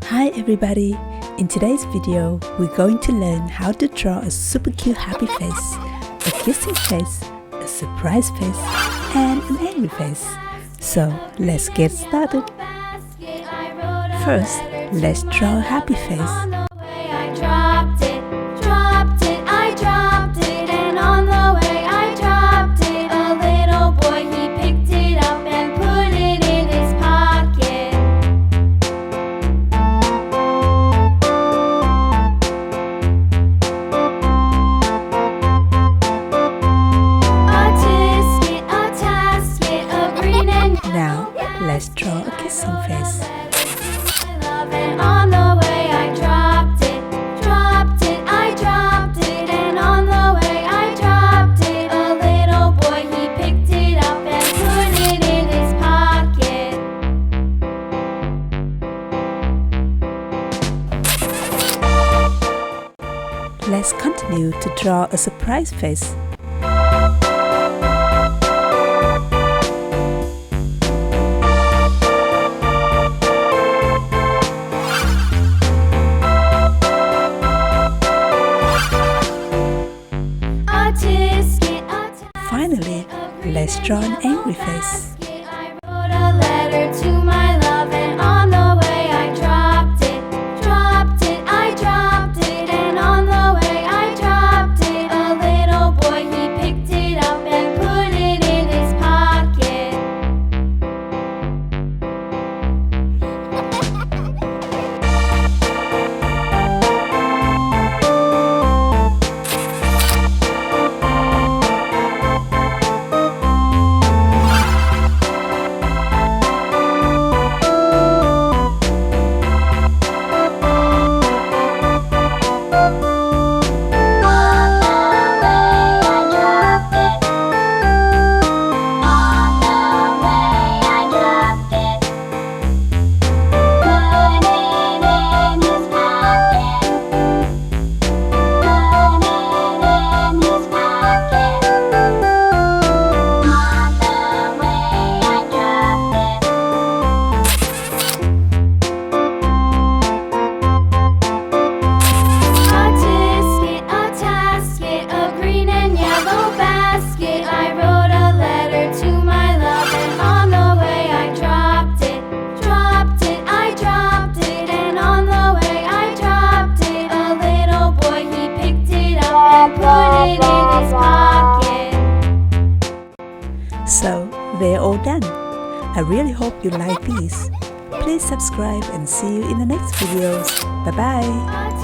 Hi everybody! In today's video, we're going to learn how to draw a super cute happy face, a kissing face, a surprise face, and an angry face. So let's get started. First, let's draw a happy face. Now, let's draw a kissing face. Let's continue to draw a surprise face. Finally, let's draw an angry face. So, they're all done. I really hope you like these. Please subscribe and see you in the next videos. Bye bye!